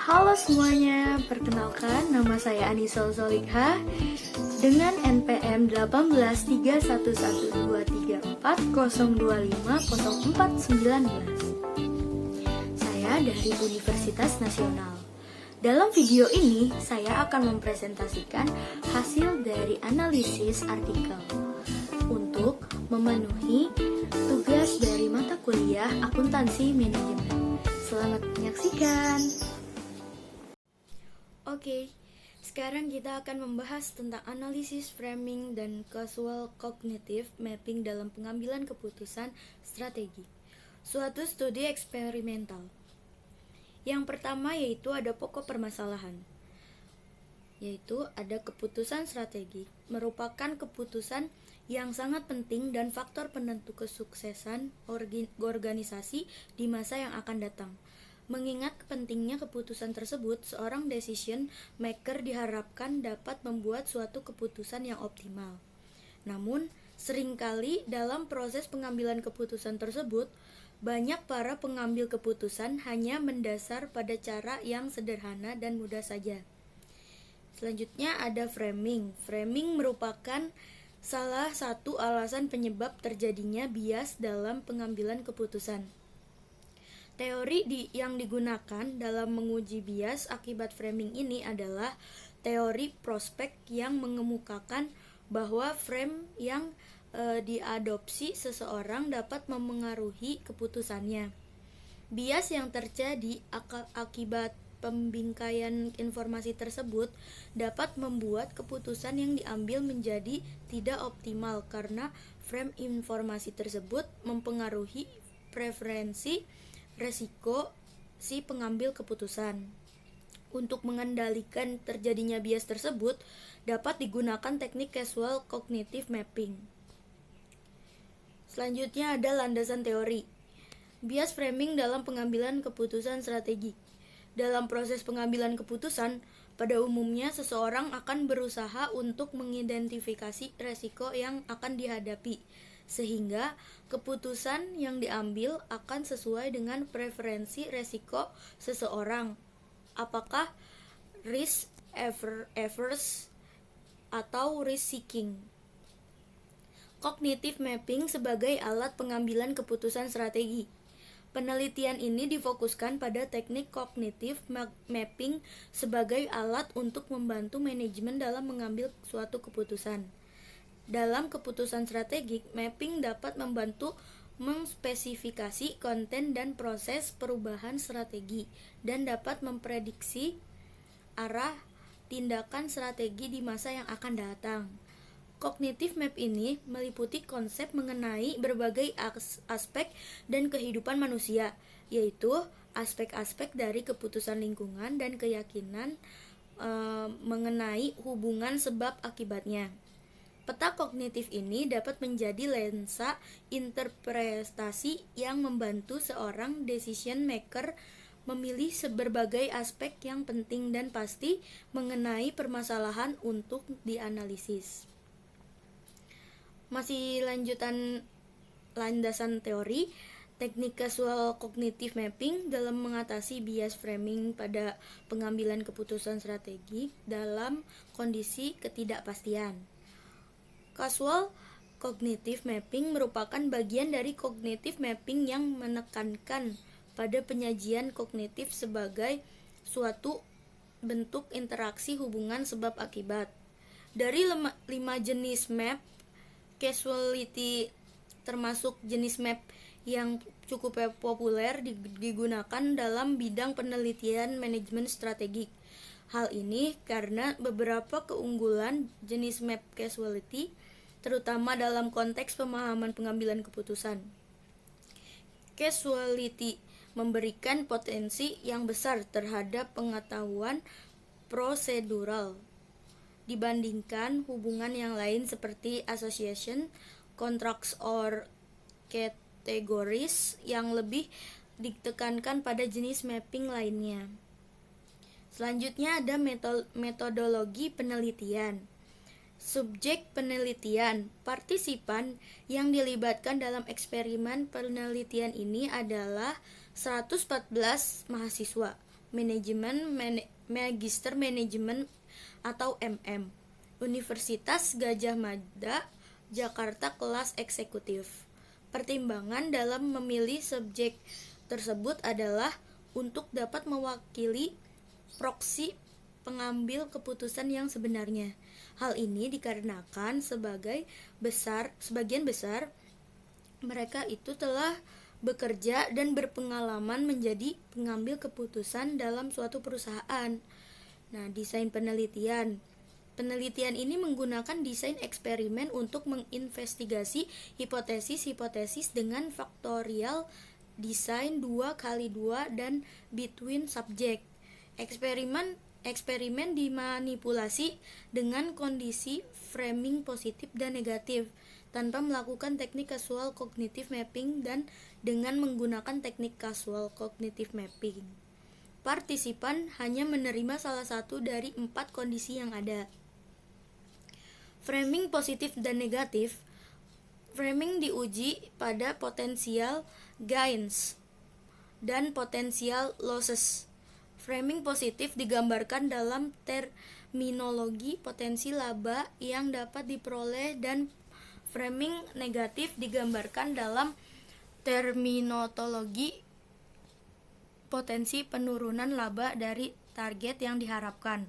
Halo semuanya, perkenalkan nama saya Anissa Zolikha dengan NPM 1831334025049. Saya dari Universitas Nasional. Dalam video ini, saya akan mempresentasikan hasil dari analisis artikel untuk memenuhi tugas dari mata kuliah akuntansi manajemen. Selamat menyaksikan. Oke, sekarang kita akan membahas tentang analisis framing dan causal cognitive mapping dalam pengambilan keputusan strategi. Suatu studi eksperimental. Yang pertama yaitu ada pokok permasalahan, yaitu ada keputusan strategi, merupakan keputusan yang sangat penting dan faktor penentu kesuksesan organisasi di masa yang akan datang. Mengingat pentingnya keputusan tersebut, seorang decision maker diharapkan dapat membuat suatu keputusan yang optimal. Namun, seringkali dalam proses pengambilan keputusan tersebut, banyak para pengambil keputusan hanya mendasar pada cara yang sederhana dan mudah saja. Selanjutnya ada framing. Framing merupakan salah satu alasan penyebab terjadinya bias dalam pengambilan keputusan. Teori yang digunakan dalam menguji bias akibat framing ini adalah teori prospek yang mengemukakan bahwa frame yang diadopsi seseorang dapat memengaruhi keputusannya. Bias yang terjadi akibat pembingkaian informasi tersebut dapat membuat keputusan yang diambil menjadi tidak optimal karena frame informasi tersebut mempengaruhi preferensi resiko si pengambil keputusan. Untuk mengendalikan terjadinya bias tersebut, dapat digunakan teknik causal cognitive mapping. Selanjutnya ada landasan teori. Bias framing dalam pengambilan keputusan strategi. Dalam proses pengambilan keputusan, pada umumnya seseorang akan berusaha untuk mengidentifikasi resiko yang akan dihadapi, sehingga keputusan yang diambil akan sesuai dengan preferensi resiko seseorang, apakah risk averse atau risk seeking. Cognitive mapping sebagai alat pengambilan keputusan strategi. Penelitian ini difokuskan pada teknik cognitive mapping sebagai alat untuk membantu manajemen dalam mengambil suatu keputusan. Dalam keputusan strategik, mapping dapat membantu mengspesifikasi konten dan proses perubahan strategi dan dapat memprediksi arah tindakan strategi di masa yang akan datang. Cognitive map ini meliputi konsep mengenai berbagai aspek dan kehidupan manusia, yaitu aspek-aspek dari keputusan lingkungan dan keyakinan mengenai hubungan sebab akibatnya. Peta kognitif ini dapat menjadi lensa interpretasi yang membantu seorang decision maker memilih berbagai aspek yang penting dan pasti mengenai permasalahan untuk dianalisis. Masih lanjutan landasan teori, teknik causal cognitive mapping dalam mengatasi bias framing pada pengambilan keputusan strategi dalam kondisi ketidakpastian. Causal cognitive mapping merupakan bagian dari cognitive mapping yang menekankan pada penyajian kognitif sebagai suatu bentuk interaksi hubungan sebab akibat. Dari 5 jenis map, causality termasuk jenis map yang cukup populer digunakan dalam bidang penelitian manajemen strategik. Hal ini karena beberapa keunggulan jenis map causality, terutama dalam konteks pemahaman pengambilan keputusan. Causality memberikan potensi yang besar terhadap pengetahuan prosedural dibandingkan hubungan yang lain seperti association, contracts, or categories yang lebih ditekankan pada jenis mapping lainnya. Selanjutnya ada metodologi penelitian. Subjek penelitian, partisipan yang dilibatkan dalam eksperimen penelitian ini adalah 114 mahasiswa. Magister Manajemen atau MM. Universitas Gadjah Mada, Jakarta kelas eksekutif. Pertimbangan dalam memilih subjek tersebut adalah untuk dapat mewakili proksi pengambil keputusan yang sebenarnya. Hal ini dikarenakan sebagian besar mereka itu telah bekerja dan berpengalaman menjadi pengambil keputusan dalam suatu perusahaan. Nah, desain penelitian. Penelitian ini menggunakan desain eksperimen untuk menginvestigasi hipotesis-hipotesis dengan faktorial desain 2x2 dan between subject. Eksperimen dimanipulasi dengan kondisi framing positif dan negatif tanpa melakukan teknik causal cognitive mapping dan dengan menggunakan teknik causal cognitive mapping. Partisipan hanya menerima salah satu dari 4 kondisi yang ada. Framing positif dan negatif. Framing diuji pada potensial gains dan potensial losses. Framing positif digambarkan dalam terminologi potensi laba yang dapat diperoleh dan framing negatif digambarkan dalam terminologi potensi penurunan laba dari target yang diharapkan.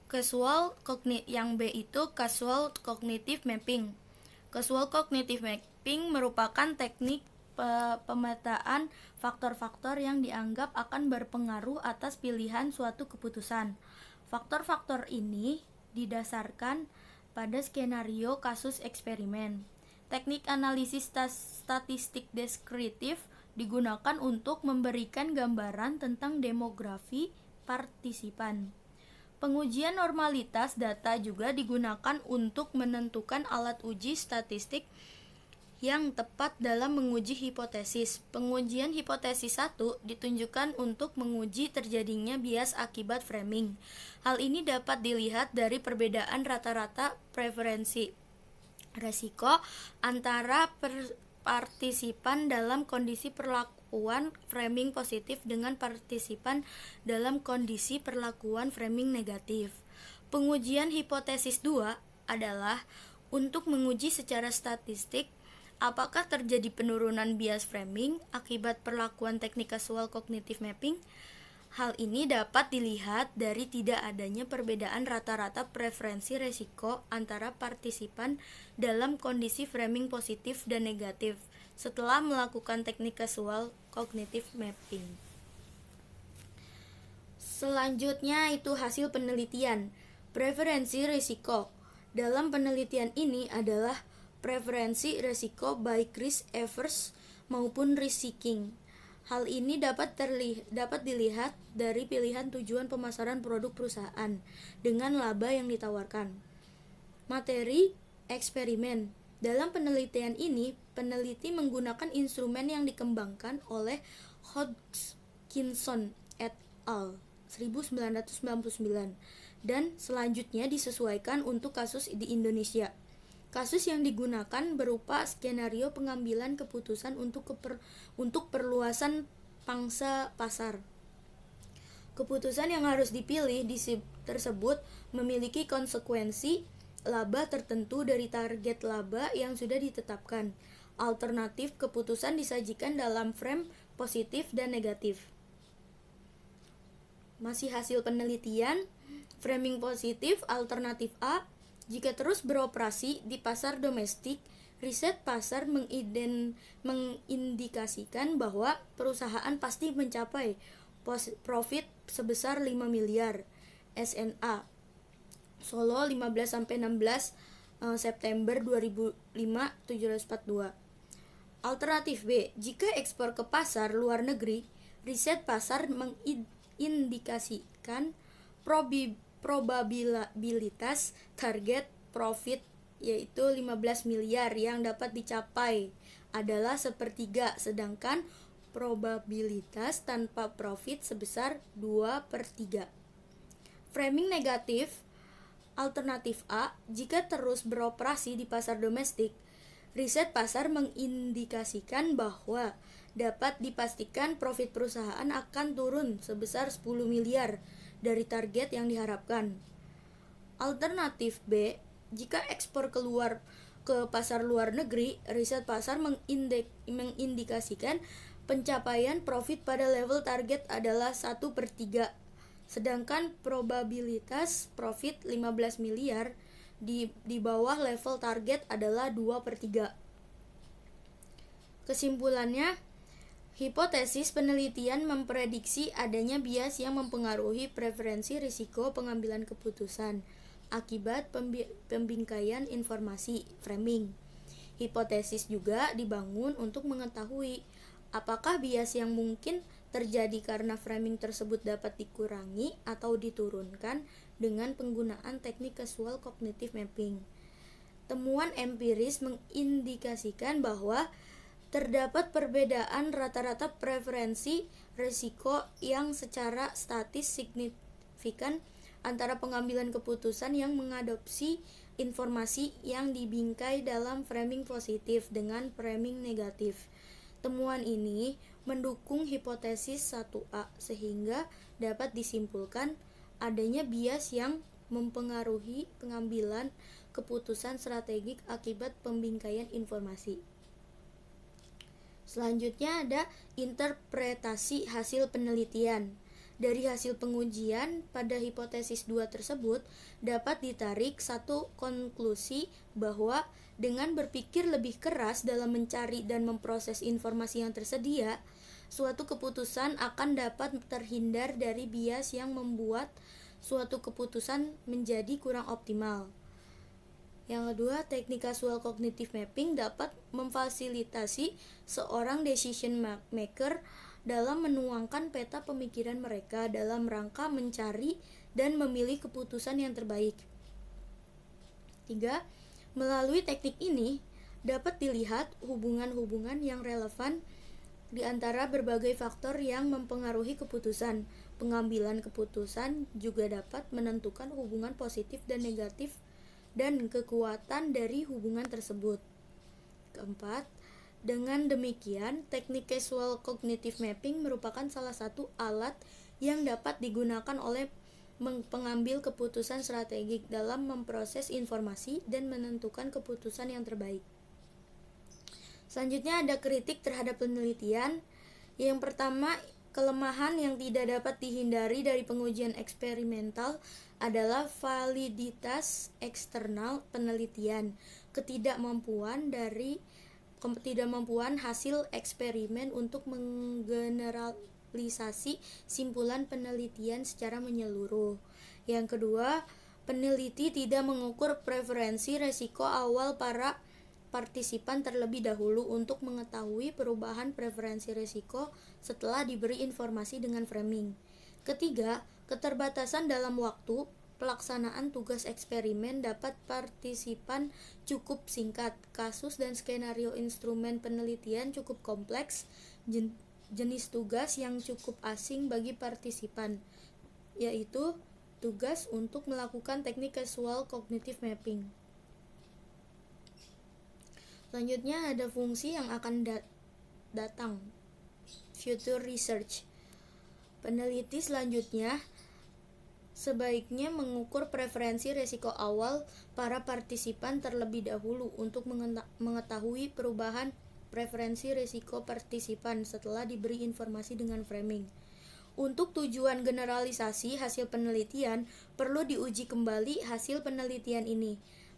Yang B itu causal cognitive mapping. Causal cognitive mapping merupakan teknik pemetaan faktor-faktor yang dianggap akan berpengaruh atas pilihan suatu keputusan. Faktor-faktor ini didasarkan pada skenario kasus eksperimen. Teknik analisis statistik deskriptif digunakan untuk memberikan gambaran tentang demografi partisipan. Pengujian normalitas data juga digunakan untuk menentukan alat uji statistik yang tepat dalam menguji hipotesis. Pengujian hipotesis 1 ditunjukkan untuk menguji terjadinya bias akibat framing. Hal ini dapat dilihat dari perbedaan rata-rata preferensi resiko antara partisipan dalam kondisi perlakuan framing positif dengan partisipan dalam kondisi perlakuan framing negatif. Pengujian hipotesis 2 adalah untuk menguji secara statistik apakah terjadi penurunan bias framing akibat perlakuan teknik causal cognitive mapping. Hal ini dapat dilihat dari tidak adanya perbedaan rata-rata preferensi resiko antara partisipan dalam kondisi framing positif dan negatif setelah melakukan teknik causal cognitive mapping. Selanjutnya itu hasil penelitian. Preferensi risiko. Dalam penelitian ini adalah preferensi risiko baik risk averse maupun risk seeking. Hal ini dapat dilihat dari pilihan tujuan pemasaran produk perusahaan dengan laba yang ditawarkan. Materi eksperimen. Dalam penelitian ini, peneliti menggunakan instrumen yang dikembangkan oleh Hodgkinson et al. 1999 dan selanjutnya disesuaikan untuk kasus di Indonesia. Kasus yang digunakan berupa skenario pengambilan keputusan untuk perluasan pangsa pasar. Keputusan yang harus dipilih tersebut memiliki konsekuensi laba tertentu dari target laba yang sudah ditetapkan. Alternatif keputusan disajikan dalam frame positif dan negatif. Masih hasil penelitian, framing positif alternatif A. Jika terus beroperasi di pasar domestik, riset pasar mengindikasikan bahwa perusahaan pasti mencapai profit sebesar 5 miliar SNA. Solo 15-16 September 2005 742. Alternatif B, jika ekspor ke pasar luar negeri, riset pasar mengindikasikan probabilitas target profit yaitu 15 miliar yang dapat dicapai adalah sepertiga, sedangkan probabilitas tanpa profit sebesar 2/3. Framing negatif alternatif A, jika terus beroperasi di pasar domestik, riset pasar mengindikasikan bahwa dapat dipastikan profit perusahaan akan turun sebesar 10 miliar dari target yang diharapkan. Alternatif B, jika ekspor keluar ke pasar luar negeri, riset pasar mengindikasikan pencapaian profit pada level target adalah 1/3, sedangkan probabilitas profit 15 miliar di bawah level target adalah 2/3. Kesimpulannya, hipotesis penelitian memprediksi adanya bias yang mempengaruhi preferensi risiko pengambilan keputusan akibat pembingkaian informasi framing. Hipotesis juga dibangun untuk mengetahui apakah bias yang mungkin terjadi karena framing tersebut dapat dikurangi atau diturunkan dengan penggunaan teknik casual cognitive mapping. Temuan empiris mengindikasikan bahwa terdapat perbedaan rata-rata preferensi risiko yang secara statis signifikan antara pengambilan keputusan yang mengadopsi informasi yang dibingkai dalam framing positif dengan framing negatif. Temuan ini mendukung hipotesis 1A sehingga dapat disimpulkan adanya bias yang mempengaruhi pengambilan keputusan strategik akibat pembingkaian informasi. Selanjutnya ada interpretasi hasil penelitian. Dari hasil pengujian pada hipotesis 2 tersebut dapat ditarik satu konklusi bahwa dengan berpikir lebih keras dalam mencari dan memproses informasi yang tersedia, suatu keputusan akan dapat terhindar dari bias yang membuat suatu keputusan menjadi kurang optimal. Yang kedua, teknik casual cognitive mapping dapat memfasilitasi seorang decision maker dalam menuangkan peta pemikiran mereka dalam rangka mencari dan memilih keputusan yang terbaik. 3. Melalui teknik ini dapat dilihat hubungan-hubungan yang relevan di antara berbagai faktor yang mempengaruhi keputusan. Pengambilan keputusan juga dapat menentukan hubungan positif dan negatif dan kekuatan dari hubungan tersebut. Keempat, dengan demikian, teknik casual cognitive mapping merupakan salah satu alat yang dapat digunakan oleh pengambil keputusan strategik dalam memproses informasi dan menentukan keputusan yang terbaik. Selanjutnya ada kritik terhadap penelitian. Yang pertama, kelemahan yang tidak dapat dihindari dari pengujian eksperimental adalah validitas eksternal penelitian, ketidakmampuan hasil eksperimen untuk menggeneralisasi simpulan penelitian secara menyeluruh. Yang kedua, peneliti tidak mengukur preferensi resiko awal para partisipan terlebih dahulu untuk mengetahui perubahan preferensi risiko setelah diberi informasi dengan framing. Ketiga, keterbatasan dalam waktu pelaksanaan tugas eksperimen dapat partisipan cukup singkat. Kasus dan skenario instrumen penelitian cukup kompleks, jenis tugas yang cukup asing bagi partisipan, yaitu tugas untuk melakukan teknik casual cognitive mapping. Selanjutnya ada fungsi yang akan datang, future research. Peneliti selanjutnya sebaiknya mengukur preferensi risiko awal para partisipan terlebih dahulu untuk mengetahui perubahan preferensi risiko partisipan setelah diberi informasi dengan framing. Untuk tujuan generalisasi hasil penelitian, perlu diuji kembali hasil penelitian ini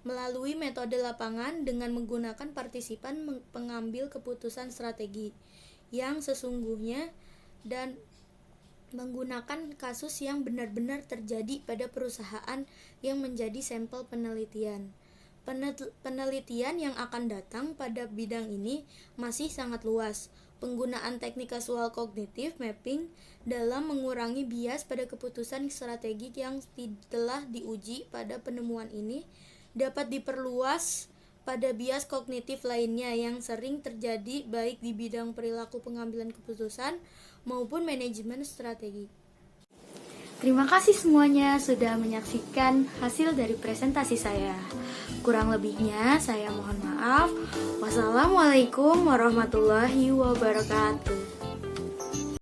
melalui metode lapangan dengan menggunakan partisipan pengambil keputusan strategi yang sesungguhnya dan menggunakan kasus yang benar-benar terjadi pada perusahaan yang menjadi sampel penelitian. Penelitian yang akan datang pada bidang ini masih sangat luas. Penggunaan teknik casual cognitive mapping dalam mengurangi bias pada keputusan strategik yang telah diuji pada penemuan ini dapat diperluas pada bias kognitif lainnya yang sering terjadi baik di bidang perilaku pengambilan keputusan maupun manajemen strategi. Terima kasih semuanya sudah menyaksikan hasil dari presentasi saya. Kurang lebihnya saya mohon maaf. Wassalamualaikum warahmatullahi wabarakatuh.